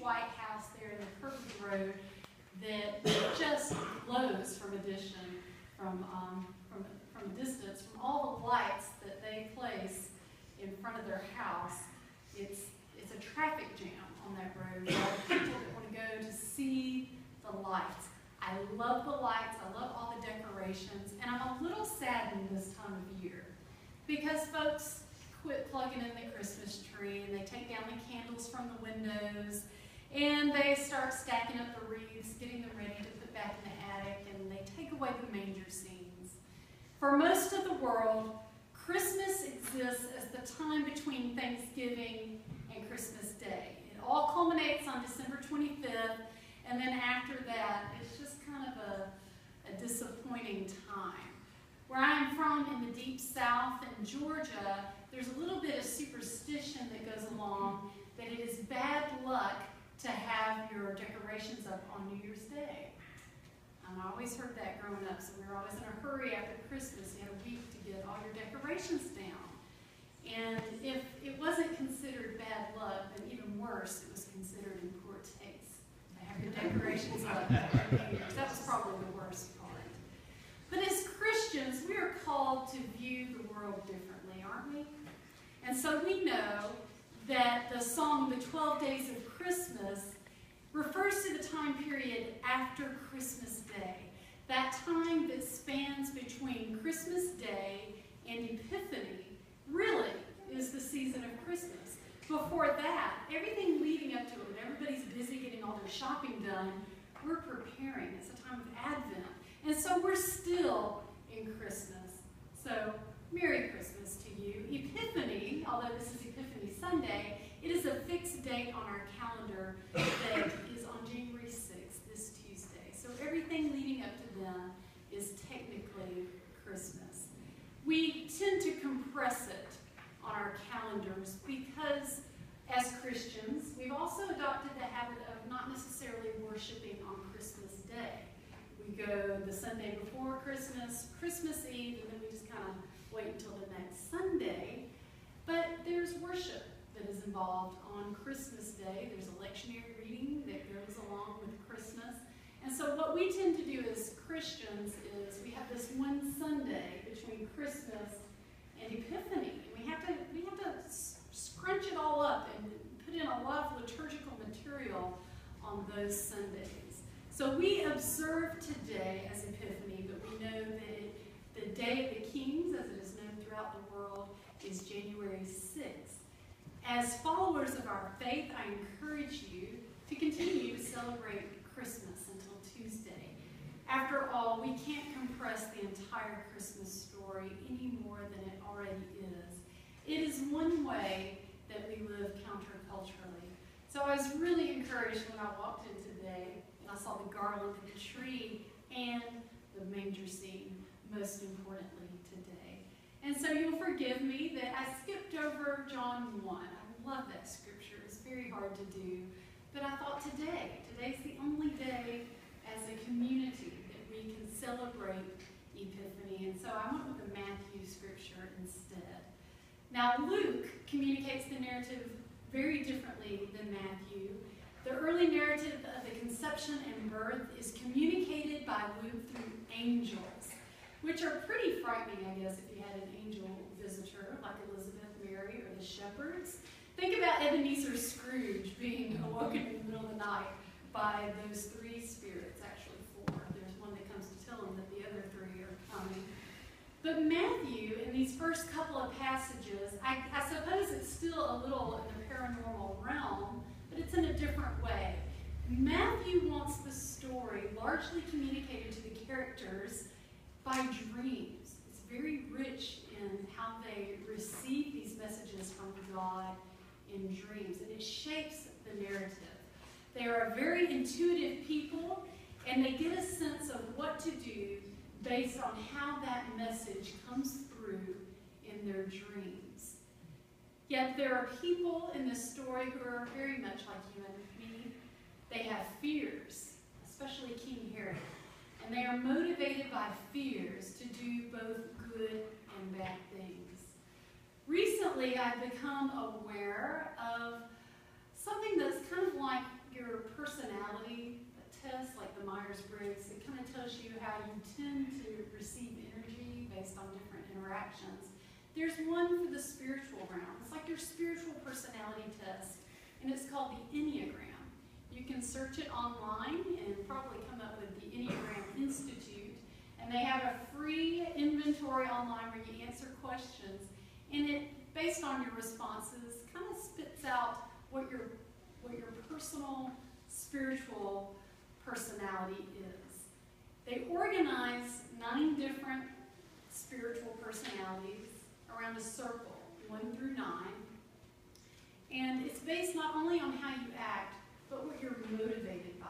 white house there in the curved road that just glows from a distance, from all the lights that they place in front of their house. It's a traffic jam on that road. There are people that want to go to see the lights. I love the lights. I love all the decorations. And I'm a little saddened this time of year because folks quit plugging in the Christmas tree and they take down the candles from the windows and they start stacking up the wreaths, getting them ready to put back in the attic, and they take away the manger scenes. For most of the world, Christmas exists as the time between Thanksgiving and Christmas Day. It all culminates on December 25th, and then after that, it's just kind of a disappointing time. Where I'm from, in the deep south in Georgia, there's a little bit of superstition that goes along that it is bad luck to have your decorations up on New Year's Day. I always heard that growing up, so we were always in a hurry after Christmas. You had a week to get all your decorations down. And if it wasn't considered bad luck, then even worse, it was considered in poor taste to have your decorations up on New Year's. That was probably the worst part. But as Christians, we are called to view the world differently, aren't we? And so we know that the song, The 12 Days of Christmas, refers to the time period after Christmas Day. That time that spans between Christmas Day and Epiphany really is the season of Christmas. Before that, everything leading up to it, when everybody's busy getting all their shopping done, we're preparing. It's a time of Advent. And so we're still in Christmas. So, Merry Christmas to you. Epiphany, although this is Epiphany Sunday, it is a fixed date on our calendar that is on January 6th, this Tuesday. So everything leading up to then is technically Christmas. We tend to compress it on our calendars because as Christians, we've also adopted the habit of not necessarily worshiping on Christmas Day. We go the Sunday before Christmas, Christmas Eve, and then we just kind of wait until the next Sunday. But there's worship that is involved on Christmas Day. There's a lectionary reading that goes along with Christmas. And so what we tend to do as Christians is we have this one Sunday between Christmas and Epiphany. And we have to scrunch it all up and put in a lot of liturgical material on those Sundays. So we observe today as Epiphany, but we know that the Day of the Kings, as it is known throughout the world, is January 6th. As followers of our faith, I encourage you to continue to celebrate Christmas until Tuesday. After all, we can't compress the entire Christmas story any more than it already is. It is one way that we live counterculturally. So I was really encouraged when I walked in today and I saw the garland of the tree and the manger scene, most importantly today. And so you'll forgive me that I skipped over John 1. I love that scripture. It's very hard to do. But I thought today's the only day as a community that we can celebrate Epiphany. And so I went with the Matthew scripture instead. Now Luke communicates the narrative very differently than Matthew. The early narrative of the conception and birth is communicated by Luke through angels, which are pretty frightening, I guess, if you had an angel visitor like Elizabeth, Mary, or the shepherds. Think about Ebenezer Scrooge being awoken in the middle of the night by those three spirits, actually four. There's one that comes to tell him that the other three are coming. But Matthew, in these first couple of passages, I suppose it's still a little in the paranormal realm, but it's in a different way. Matthew wants the story largely communicated to the characters by dreams. It's very rich in how they receive these messages from God in dreams, and it shapes the narrative. They are a very intuitive people, and they get a sense of what to do based on how that message comes through in their dreams. Yet there are people in this story who are very much like you and me. They have fears, especially King Herod, and they are motivated by fears to do both good and bad things. Recently, I've become aware of something that's kind of like your personality test, like the Myers-Briggs. It kind of tells you how you tend to receive energy based on different interactions. There's one for the spiritual realm. It's like your spiritual personality test, and it's called the Enneagram. You can search it online and probably come up with the Enneagram Institute, and they have a free inventory online where you answer questions, and it, based on your responses, kind of spits out what your personal spiritual personality is. They organize 9 different spiritual personalities around a circle, 1 through 9. And it's based not only on how you act, but what you're motivated by.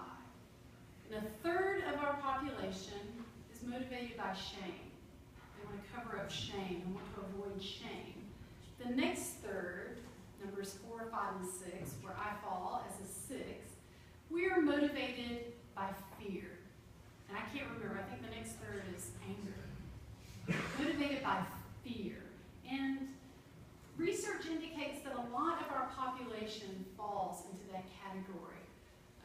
And 1/3 of our population is motivated by shame. They want to cover up shame and want to avoid shame. The next third, numbers 4, 5, and 6, where I fall as a 6, we are motivated by fear. And I can't remember, I think the next third is anger. Motivated by fear. And research indicates that a lot of our population falls into that category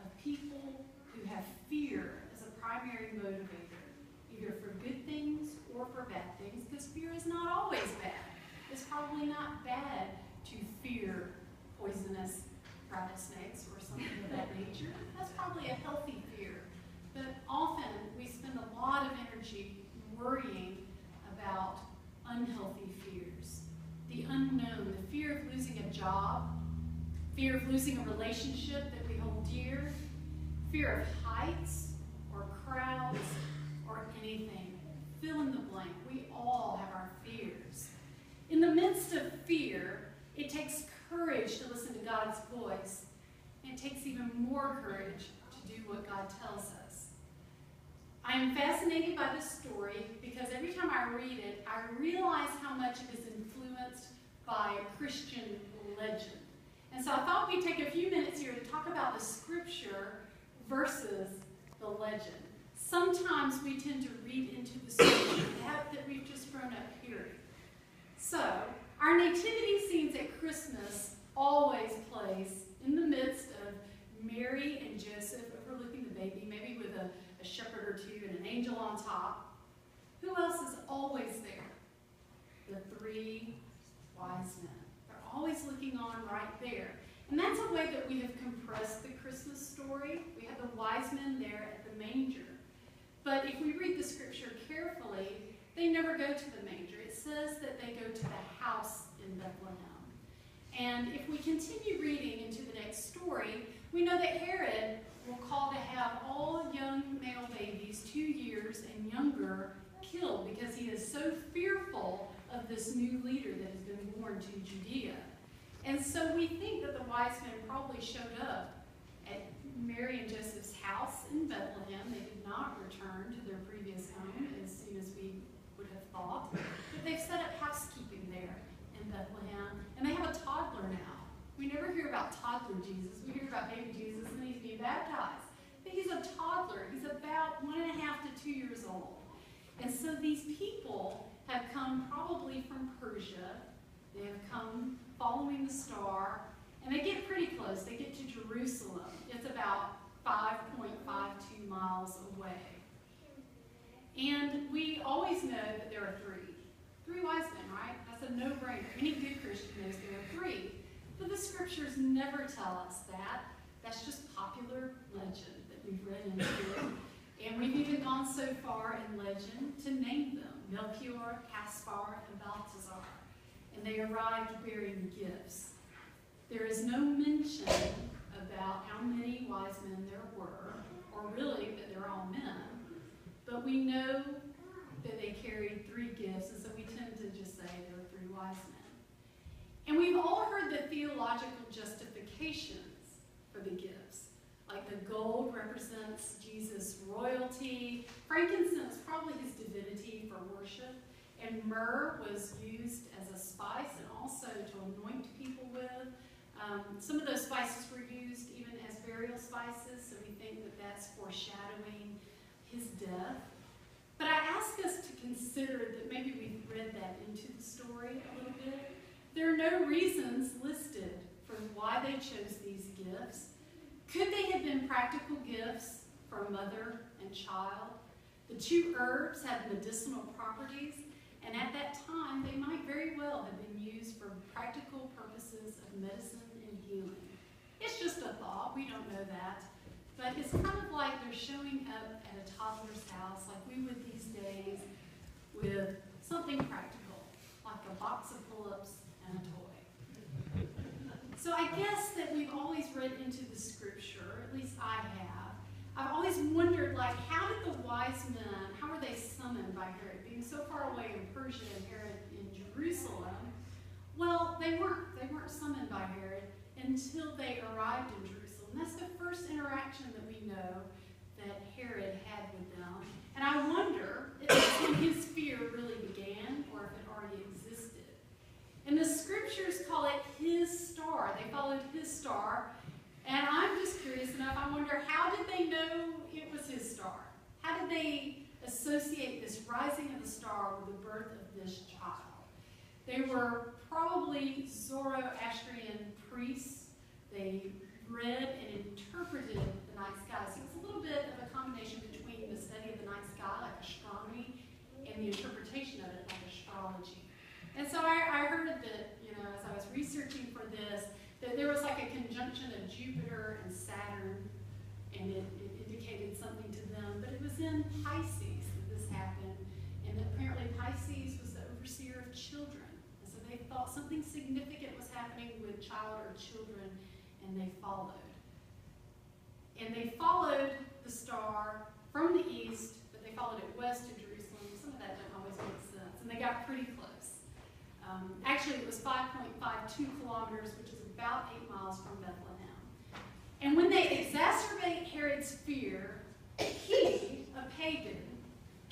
of people who have fear as a primary motivator, either for good things or for bad things, because fear is not always bad. It's probably not bad to fear poisonous rattlesnakes or something of that nature. That's probably a healthy fear. But often we spend a lot of energy worrying about unhealthy fears. The unknown, the fear of losing a job, fear of losing a relationship that we hold dear, fear of heights or crowds or anything. Fill in the blank. We all have our fears. In the midst of fear, it takes courage to listen to God's voice. And it takes even more courage to do what God tells us. I am fascinated by this story because every time I read it, I realize how much it is influenced by Christian legend. And so I thought we'd take a few minutes here to talk about the scripture versus the legend. Sometimes we tend to read into the scripture that we've just grown up hearing. So, our nativity scenes at Christmas always place in the midst of Mary and Joseph overlooking the baby, maybe with a shepherd or two and an angel on top. Who else is always there? The 3 wise men. They're always looking on right there. And that's a way that we have compressed the Christmas story. We have the wise men there at the manger. But if we read the scripture carefully, they never go to the manger. It says that they go to the house in Bethlehem. And if we continue reading into the next story, we know that Herod will call to have all young male babies 2 years and younger killed because he is so fearful of this new leader that has been born to Judea. And so we think that the wise men probably showed up at Mary and Joseph's house in Bethlehem. They did not return to their previous home as soon as we would have thought. But they've set up housekeeping there in Bethlehem. And they have a toddler now. We never hear about toddler Jesus. We hear about baby Jesus and he's being baptized. But he's a toddler. He's about 1.5 to 2 years old. And so these people have come probably from Persia. They have come following the star. And they get pretty close. They get to Jerusalem. It's about 5.52 miles away. And we always know that there are 3 wise men, right? That's a no-brainer. Any good Christian knows there are 3. But the scriptures never tell us that. That's just popular legend that we've read into. And we've even gone so far in legend to name them: Melchior, Caspar, and Balthazar. And they arrived bearing gifts. There is no mention about how many wise men there were, or really that they're all men. But we know that they carried 3 gifts, and so we tend to just say there were 3 wise men. And we've all heard the theological justifications for the gifts. Like the gold represents Jesus' royalty, frankincense probably his divinity for worship, and myrrh was used as a spice and also to anoint people with. Some of those spices were used even as burial spices, so we think that that's foreshadowing his death. But I ask us to consider that maybe we've read that into the story a little bit. There are no reasons listed for why they chose these gifts. Could they have been practical gifts for mother and child. The two herbs have medicinal properties, and at that time, they might very well have been used for practical purposes of medicine and healing. It's just a thought, we don't know that. But it's kind of like they're showing up at a toddler's house, like we would these days, with something practical, like a box of pull-ups and a toy. So I guess that we've always read into the scripture, at least I have. I've always wondered, like, how did the wise men, how were they summoned by Herod? Being so far away in Persia and Herod in Jerusalem, well, they weren't summoned by Herod until they arrived in Jerusalem. That's the first interaction that we know that Herod had with them. And I wonder if that's when his fear really began or if it already existed. And the scriptures call it his star. They followed his star. And I'm just curious enough, I wonder, how did they know it was his star? How did they associate this rising of the star with the birth of this child? They were probably Zoroastrian priests. They read and interpreted the night sky. So it's a little bit of a combination between the study of the night sky, like astronomy, and the interpretation of it, like astrology. And so I heard that, as I was researching for this, that there was like a conjunction of Jupiter and Saturn, and it indicated something to them. But it was in Pisces that this happened, and apparently Pisces was the overseer of children. And so they thought something significant was happening with child or children, and they followed. And they followed the star from the east, but they followed it west to Jerusalem. Some of that doesn't always make sense. And they got pretty close. Actually, it was 5.52 kilometers, which is about 8 miles from Bethlehem. And when they exacerbate Herod's fear, he, a pagan,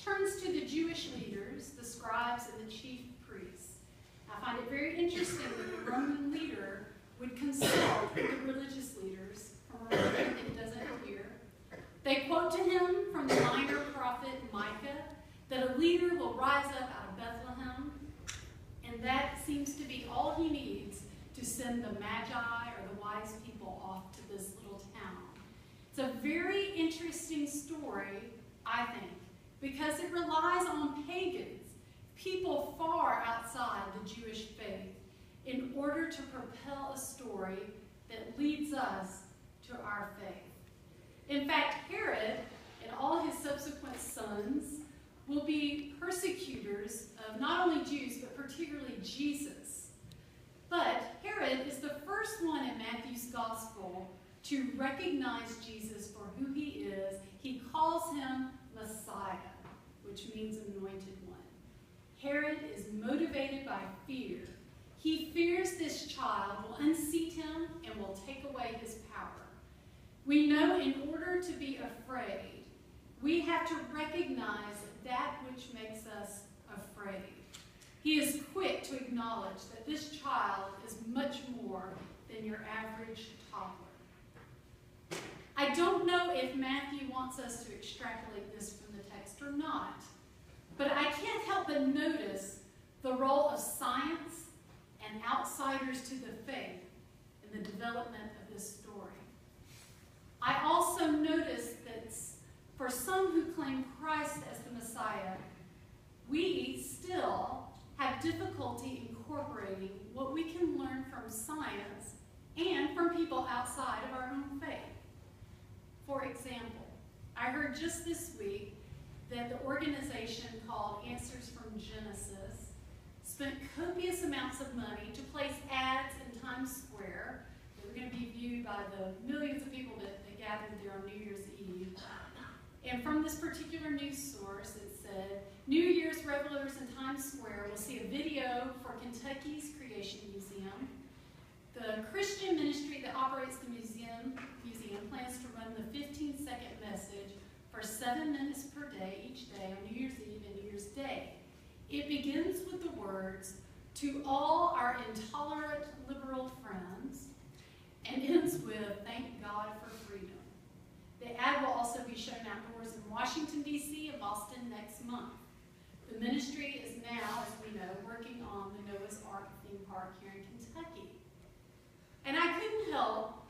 turns to the Jewish leaders, the scribes and the chief priests. I find it very interesting that the Roman leader would consult with the religious leaders from a region that he doesn't hear. They quote to him from the minor prophet Micah that a leader will rise up out of Bethlehem, and that seems to be all he needs to send the magi or the wise people off to this little town. It's a very interesting story, I think, because it relies on pagans, people far outside the Jewish faith, in order to propel a story that leads us to our faith. In fact, Herod and all his subsequent sons will be persecutors of not only Jews, but particularly Jesus. But Herod is the first one in Matthew's gospel to recognize Jesus for who he is. He calls him Messiah, which means anointed one. Herod is motivated by fear. He fears this child will unseat him and will take away his power. We know in order to be afraid, we have to recognize that which makes us afraid. He is quick to acknowledge that this child is much more than your average toddler. I don't know if Matthew wants us to extrapolate this from the text or not, but I can't help but notice the role of science and outsiders to the faith in the development of this story. I also notice that for some who claim Christ as the Messiah, we still have difficulty incorporating what we can learn from science and from people outside of our own faith. For example, I heard just this week that the organization called Answers from Genesis spent copious amounts of money to place ads in Times Square that were going to be viewed by the millions of people that gathered there on New Year's Eve. And from this particular news source, it said, New Year's revelers in Times Square will see a video for Kentucky's Creation Museum. The Christian ministry that operates the museum plans to run the 15-second message for 7 minutes per day each day on New Year's Eve and New Year's Day. It begins with the words, "To all our intolerant liberal friends," and ends with, "Thank God for freedom." The ad will also be shown outdoors in Washington, D.C. and Boston next month. The ministry is now, as we know, working on the Noah's Ark theme park here in Kentucky. And I couldn't help,